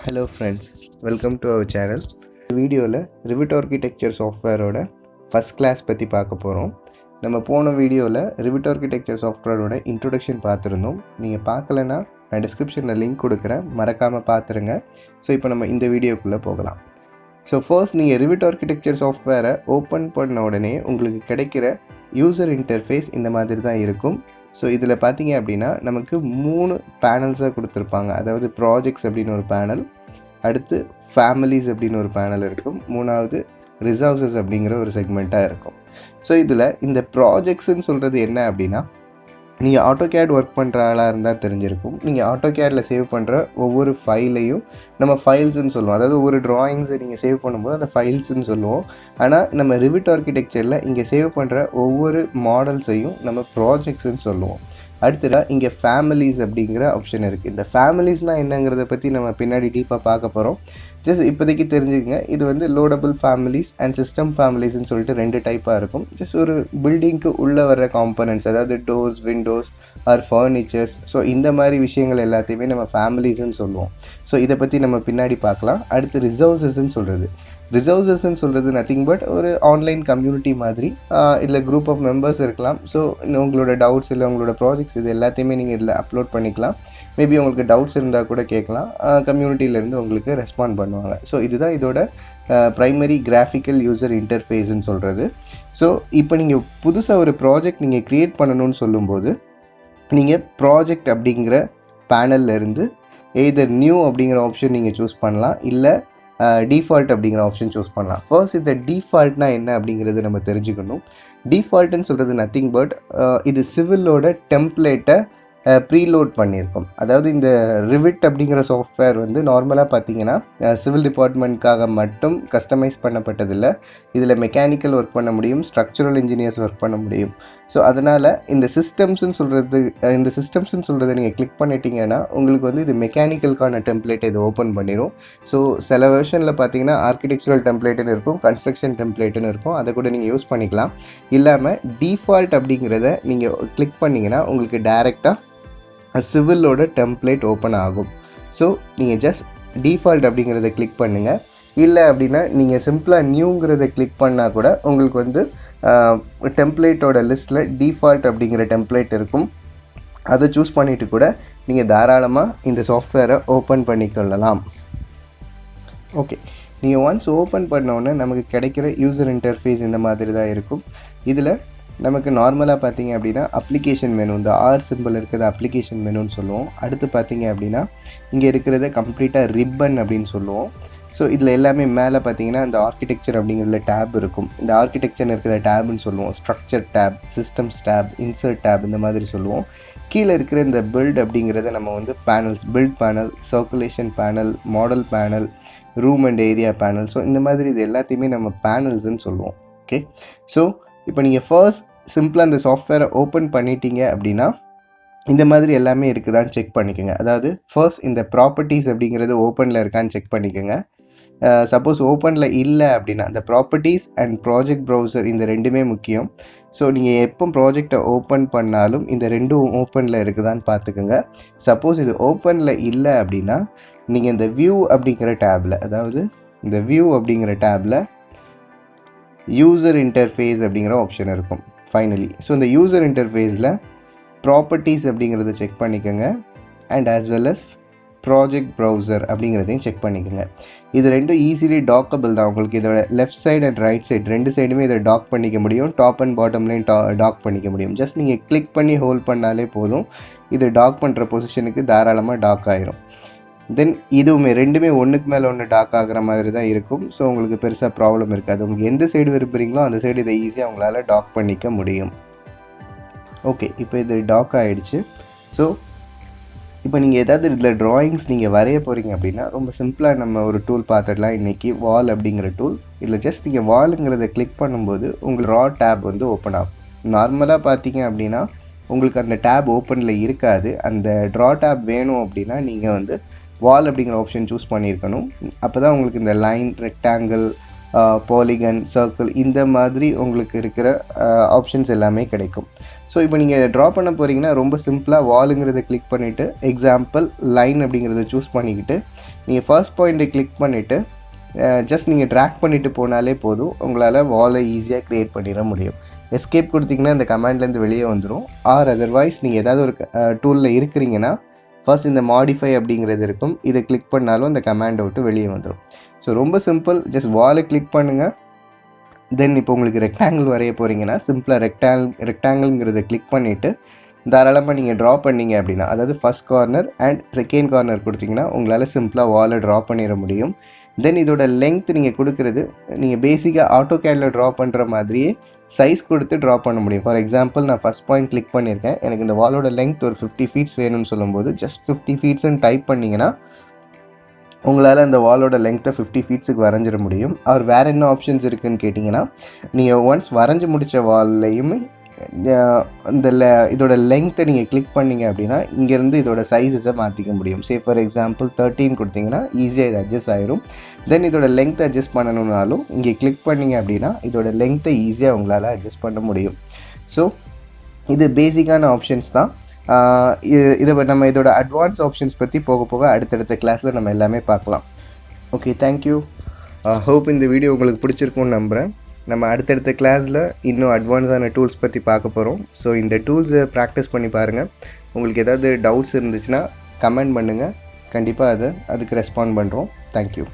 Hello friends, welcome to our channel. இந்த வீடியோவில் Revit Architecture சாஃப்ட்வேரோட first class பற்றி பார்க்க போகிறோம். நம்ம போன வீடியோவில் Revit Architecture சாஃப்ட்வேரோட இன்ட்ரொடக்ஷன் பார்த்துருந்தோம். நீங்கள் பார்க்கலன்னா நான் டிஸ்கிரிப்ஷனில் லிங்க் கொடுக்குறேன், மறக்காமல் பார்த்துருங்க. ஸோ இப்போ நம்ம இந்த வீடியோக்குள்ளே போகலாம். ஸோ ஃபர்ஸ்ட் நீங்கள் Revit Architecture சாஃப்ட்வேரை ஓப்பன் பண்ண உடனே உங்களுக்கு கிடைக்கிற யூசர் இன்டர்ஃபேஸ் இந்த மாதிரி தான் இருக்கும். ஸோ இதில் பார்த்தீங்க அப்படின்னா நமக்கு 3 பேனல்ஸாக கொடுத்துருப்பாங்க. அதாவது ப்ராஜெக்ட்ஸ் அப்படின்னு ஒரு பேனல், அடுத்து ஃபேமிலிஸ் அப்படின்னு ஒரு பேனல் இருக்கும், மூணாவது ரிசோர்ஸஸ் அப்படிங்கிற ஒரு செக்மெண்ட்டாக இருக்கும். ஸோ இதில் இந்த ப்ராஜெக்ட்ஸ்ன்னு சொல்கிறது என்ன அப்படின்னா, நீங்கள் ஆட்டோகேட் ஒர்க் பண்ணுற ஆளாக இருந்தால் தெரிஞ்சிருக்கும். நீங்கள் ஆட்டோகேடில் சேவ் பண்ணுற ஒவ்வொரு ஃபைலையும் நம்ம ஃபைல்ஸ்ன்னு சொல்லுவோம். அதாவது ஒரு ட்ராயிங்ஸை நீங்கள் சேவ் பண்ணும்போது அந்த ஃபைல்ஸ்ன்னு சொல்லுவோம். ஆனால் நம்ம ரிவிட் ஆர்கிடெக்சரில் இங்கே சேவ் பண்ணுற ஒவ்வொரு மாடல்ஸையும் நம்ம ப்ராஜெக்ட்ஸ்ன்னு சொல்லுவோம். அடுத்ததாக இங்கே ஃபேமிலிஸ் அப்படிங்கிற ஆப்ஷன் இருக்குது. இந்த ஃபேமிலிஸ்னால் என்னங்கிறத பற்றி நம்ம பின்னாடி டீப்பாக பார்க்க போகிறோம். ஜஸ்ட் இப்போதைக்கு தெரிஞ்சுக்கங்க, இது வந்து லோடபுள் ஃபேமிலிஸ் அண்ட் சிஸ்டம் ஃபேமிலிஸ்ன்னு சொல்லிட்டு 2 டைப்பாக இருக்கும். ஜஸ்ட் ஒரு பில்டிங்க்கு உள்ளே வர்ற காம்பனன்ட்ஸ், அதாவது doors, windows or furnitures, so இந்த மாதிரி விஷயங்கள் எல்லாத்தையுமே நம்ம ஃபேமிலிஸ்ன்னு சொல்லுவோம். ஸோ இதை பற்றி நம்ம பின்னாடி பார்க்கலாம். அடுத்து ரிசோர்ஸஸ்ன்னு சொல்கிறது நத்திங் பட் ஒரு ஆன்லைன் கம்யூனிட்டி மாதிரி. இதில் குரூப் ஆஃப் மெம்பர்ஸ் இருக்கலாம். ஸோ உங்களோட டவுட்ஸ் இல்லை உங்களோட ப்ராஜெக்ட்ஸ் இது எல்லாத்தையுமே நீங்கள் இதில் அப்லோட் பண்ணிக்கலாம். மேபி உங்களுக்கு டவுட்ஸ் இருந்தால் கூட கேட்கலாம், கம்யூனிட்டியிலேருந்து உங்களுக்கு ரெஸ்பாண்ட் பண்ணுவாங்க. ஸோ இதுதான் இதோட ப்ரைமரி கிராஃபிக்கல் யூசர் இன்டர்ஃபேஸ்ன்னு சொல்கிறது. ஸோ இப்போ நீங்கள் புதுசாக ஒரு ப்ராஜெக்ட் நீங்கள் க்ரியேட் பண்ணணும்னு சொல்லும்போது நீங்கள் ப்ராஜெக்ட் அப்படிங்கிற பேனல்லேருந்து எய்தர் நியூ அப்படிங்கிற ஆப்ஷன் நீங்கள் சூஸ் பண்ணலாம், இல்லை டிஃபால்ட் அப்படிங்கிற ஆப்ஷன் சூஸ் பண்ணலாம். ஃபர்ஸ்ட் இந்த டிஃபால்ட்னா என்ன அப்படிங்கிறது நம்ம தெரிஞ்சுக்கணும். டிஃபால்ட்டுன்னு சொல்கிறது நத்திங் பட் இது சிவிலோட டெம்ப்ளேட்டை ப்ரீலோட் பண்ணியிருக்கோம். அதாவது இந்த ரிவிட் அப்படிங்கிற சாஃப்ட்வேர் வந்து நார்மலாக பார்த்தீங்கன்னா சிவில் டிபார்ட்மெண்ட்காக மட்டும் கஸ்டமைஸ் பண்ணப்பட்டதில்லை. இதில் மெக்கானிக்கல் ஒர்க் பண்ண முடியும், ஸ்ட்ரக்சரல் இன்ஜினியர்ஸ் ஒர்க் பண்ண முடியும். ஸோ அதனால் இந்த சிஸ்டம்ஸ்ன்னு சொல்கிறத நீங்கள் கிளிக் பண்ணிட்டீங்கன்னா உங்களுக்கு வந்து இது மெக்கானிக்கலுக்கான டெம்ப்ளேட் இது ஓப்பன் பண்ணிடும். ஸோ சில வெர்ஷனில் பார்த்தீங்கன்னா ஆர்கிடெக்சரல் டெம்ப்ளேட்டுன்னு இருக்கும், கன்ஸ்ட்ரக்ஷன் டெம்ப்ளேட்டுன்னு இருக்கும். அதை கூட நீங்கள் யூஸ் பண்ணிக்கலாம். இல்லாமல் டிஃபால்ட் அப்படிங்கிறத நீங்கள் கிளிக் பண்ணிங்கன்னா உங்களுக்கு டைரெக்டாக சிவிலோட டெம்ப்ளேட் ஓப்பன் ஆகும். ஸோ நீங்கள் ஜஸ்ட் டிஃபால்ட் அப்படிங்கிறத கிளிக் பண்ணுங்கள். இல்லை அப்படின்னா நீங்கள் சிம்பிளாக நியூங்கிறத கிளிக் பண்ணால் கூட உங்களுக்கு வந்து டெம்ப்ளேட்டோட லிஸ்ட்டில் டிஃபால்ட் அப்படிங்கிற டெம்ப்ளேட் இருக்கும். அதை சூஸ் பண்ணிவிட்டு கூட நீங்கள் தாராளமாக இந்த சாஃப்ட்வேரை ஓப்பன் பண்ணிக்கொள்ளலாம். ஓகே, நீங்கள் ஒன்ஸ் ஓப்பன் பண்ணோன்னே நமக்கு கிடைக்கிற யூசர் இன்டர்ஃபேஸ் இந்த மாதிரி தான் இருக்கும். இதில் நமக்கு நார்மலாக பார்த்தீங்க அப்படின்னா அப்ளிகேஷன் மெனு, இந்த ஆர் சிம்பிள் இருக்கிறது அப்ளிகேஷன் மெனுன்னு சொல்லுவோம். அடுத்து பார்த்தீங்க அப்படின்னா இங்கே இருக்கிறத கம்ப்ளீட்டாக ரிப்பன் அப்படின்னு சொல்லுவோம். ஸோ இதில் எல்லாமே மேலே பார்த்தீங்கன்னா இந்த ஆர்கிடெக்சர் அப்படிங்கிறதுல டேப் இருக்கும். இந்த ஆர்கிடெக்சர் இருக்கிற டேப்னு சொல்லுவோம். Structure tab, systems tab, insert tab இந்த மாதிரி சொல்லுவோம். கீழே இருக்கிற இந்த பில்ட் அப்படிங்கிறத நம்ம வந்து panels, build panel, circulation panel, model panel, room and area panel, so இந்த மாதிரி இது எல்லாத்தையுமே நம்ம பேனல்ஸ்ன்னு சொல்லுவோம். ஓகே, ஸோ இப்போ நீங்கள் ஃபர்ஸ்ட் சிம்பிளாக இந்த சாஃப்ட்வேரை ஓப்பன் பண்ணிட்டீங்க அப்படின்னா இந்த மாதிரி எல்லாமே இருக்குதான்னு செக் பண்ணிக்கோங்க. அதாவது ஃபர்ஸ்ட் இந்த ப்ராப்பர்ட்டிஸ் அப்படிங்கிறது ஓப்பனில் இருக்கான்னு செக் பண்ணிக்கோங்க. சப்போஸ் ஓப்பனில் இல்லை அப்படின்னா இந்த ப்ராப்பர்ட்டிஸ் அண்ட் ப்ராஜெக்ட் ப்ரௌசர் இந்த ரெண்டுமே முக்கியம். ஸோ நீங்கள் எப்போ ப்ராஜெக்டை ஓப்பன் பண்ணாலும் இந்த ரெண்டும் ஓப்பனில் இருக்குதான்னு பார்த்துக்கோங்க. சப்போஸ் இது ஓப்பனில் இல்லை அப்படின்னா நீங்கள் இந்த வியூ அப்படிங்கிற டேபில், அதாவது இந்த வியூ அப்படிங்கிற டேபில் யூசர் இன்டர்ஃபேஸ் அப்படிங்கிற ஆப்ஷன் இருக்கும் ஃபைனலி. ஸோ இந்த யூசர் இன்டர்ஃபேஸில் ப்ராப்பர்ட்டிஸ் அப்படிங்கிறத செக் பண்ணிக்கோங்க and as well as project browser அப்படிங்கிறதையும் செக் பண்ணிக்கோங்க. இது ரெண்டும் ஈஸிலி டாக்கபிள் தான். உங்களுக்கு இதோட left side and right side ரெண்டு சைடுமே இதை டாக் பண்ணிக்க முடியும். டாப் அண்ட் பாட்டம்லேயும் டாக் பண்ணிக்க முடியும். ஜஸ்ட் நீங்கள் கிளிக் பண்ணி ஹோல்ட் பண்ணாலே போதும், இது டாக் பண்ணுற பொசிஷனுக்கு தாராளமாக டாக் ஆகிரும். தென் இதுவுமே ரெண்டுமே ஒன்றுக்கு மேலே ஒன்று டாக் ஆகிற மாதிரி தான் இருக்கும். ஸோ உங்களுக்கு பெருசாக ப்ராப்ளம் இருக்காது. உங்களுக்கு எந்த சைடு விரும்புகிறீங்களோ அந்த சைடு இதை ஈஸியாக உங்களால் டாக் பண்ணிக்க முடியும். ஓகே, இப்போ இது டாக் ஆகிடுச்சு. ஸோ இப்போ நீங்கள் ஏதாவது இதில் ட்ராயிங்ஸ் நீங்கள் வரைய போகிறீங்க அப்படின்னா ரொம்ப சிம்பிளாக நம்ம ஒரு டூல் பார்த்துடலாம் இன்றைக்கி, வால் அப்படிங்கிற டூல். இதில் ஜஸ்ட் நீங்கள் வாலுங்கிறத கிளிக் பண்ணும்போது உங்களுக்கு ரா டேப் வந்து ஓப்பன் ஆகும். நார்மலாக பார்த்தீங்க அப்படின்னா உங்களுக்கு அந்த டேப் ஓப்பனில் இருக்காது. அந்த ட்ரா டேப் வேணும் அப்படின்னா நீங்கள் வந்து வால் அப்படிங்கிற ஆப்ஷன் சூஸ் பண்ணியிருக்கணும். அப்போ தான் உங்களுக்கு இந்த லைன், ரெக்டாங்கிள், பாலிகன், சர்க்கிள் இந்த மாதிரி உங்களுக்கு இருக்கிற ஆப்ஷன்ஸ் எல்லாமே கிடைக்கும். ஸோ இப்போ நீங்கள் ட்ரா பண்ண போகிறீங்கன்னா ரொம்ப சிம்பிளாக வாலுங்கிறத கிளிக் பண்ணிவிட்டு எக்ஸாம்பிள் லைன் அப்படிங்கிறத சூஸ் பண்ணிக்கிட்டு நீங்கள் ஃபர்ஸ்ட் பாயிண்ட்டை கிளிக் பண்ணிவிட்டு ஜஸ்ட் நீங்கள் ட்ராக் பண்ணிவிட்டு போனாலே போதும், உங்களால் வாலை ஈஸியாக க்ரியேட் பண்ணிட முடியும். எஸ்கேப் கொடுத்திங்கன்னா இந்த கமாண்ட்லேருந்து வெளியே வந்துடும். ஆர் அதர்வைஸ் நீங்கள் ஏதாவது ஒரு டூலில் இருக்கிறீங்கன்னா ஃபர்ஸ்ட் இந்த மாடிஃபை அப்படிங்கிறது இருக்கும், இதை கிளிக் பண்ணாலும் இந்த கமாண்டை விட்டு வெளியே வந்துடும். ஸோ ரொம்ப சிம்பிள், ஜஸ்ட் வாலை கிளிக் பண்ணுங்கள். தென் இப்போ உங்களுக்கு ரெக்டாங்கிள் வரைய போகிறீங்கன்னா சிம்பிளாக ரெக்டாங்கிள்ங்கிறத கிளிக் பண்ணிவிட்டு தாராளமாக நீங்கள் ட்ரா பண்ணிங்க அப்படின்னா, அதாவது first corner and second corner கொடுத்திங்கன்னா உங்களால் சிம்பிளாக வாலை ட்ரா பண்ணிட முடியும். தென் இதோட லெங்த் நீங்கள் கொடுக்குறது நீங்கள் பேசிக்காக ஆட்டோகேடில் ட்ரா பண்ணுற மாதிரியே சைஸ் கொடுத்து ட்ரா பண்ண முடியும். ஃபார் எக்ஸாம்பிள் நான் ஃபஸ்ட் பாயிண்ட் கிளிக் பண்ணியிருக்கேன், எனக்கு இந்த வாலோட லெங்த் ஒரு 50 ஃபீட்ஸ் வேணும்னு சொல்லும்போது ஜஸ்ட் 50 ஃபீட்ஸ்ன்னு டைப் பண்ணிங்கன்னா உங்களால் அந்த வாலோட லெங்க்த்தை 50 ஃபீட்ஸுக்கு வரைஞ்சிட முடியும். அவர் வேறு என்ன ஆப்ஷன்ஸ் இருக்குதுன்னு கேட்டிங்கன்னா, நீங்கள் ஒன்ஸ் வரைஞ்சி முடித்த வால்லையுமே இதோட லெங்க்த்தை நீங்கள் கிளிக் பண்ணிங்க அப்படின்னா இங்கேருந்து இதோட சைஸஸை மாற்றிக்க முடியும். சே ஃபார் எக்ஸாம்பிள் 13 கொடுத்திங்கன்னா ஈஸியாக இது அட்ஜஸ்ட் ஆகிரும். தென் இதோட லெங்க்த்தை அட்ஜஸ்ட் பண்ணணுன்னாலும் இங்கே கிளிக் பண்ணிங்க அப்படின்னா இதோட லெங்க்த்தை ஈஸியாக உங்களால் அட்ஜஸ்ட் பண்ண முடியும். ஸோ இது பேசிக்கான ஆப்ஷன்ஸ் தான். இதை நம்ம இதோட அட்வான்ஸ் ஆப்ஷன்ஸ் பற்றி போக போக அடுத்தடுத்த கிளாஸில் நம்ம எல்லாமே பார்க்கலாம். Okay, thank you. ஹோப் இந்த வீடியோ உங்களுக்கு பிடிச்சிருக்கும்னு நம்புகிறேன். நம்ம அடுத்தடுத்த கிளாஸில் இன்னும் அட்வான்ஸான டூல்ஸ் பற்றி பார்க்க போகிறோம். ஸோ இந்த டூல்ஸை ப்ராக்டிஸ் பண்ணி பாருங்கள். உங்களுக்கு ஏதாவது டவுட்ஸ் இருந்துச்சுன்னா கமெண்ட் பண்ணுங்கள், கண்டிப்பாக அதுக்கு ரெஸ்பாண்ட் பண்ணுறோம். தேங்க்யூ.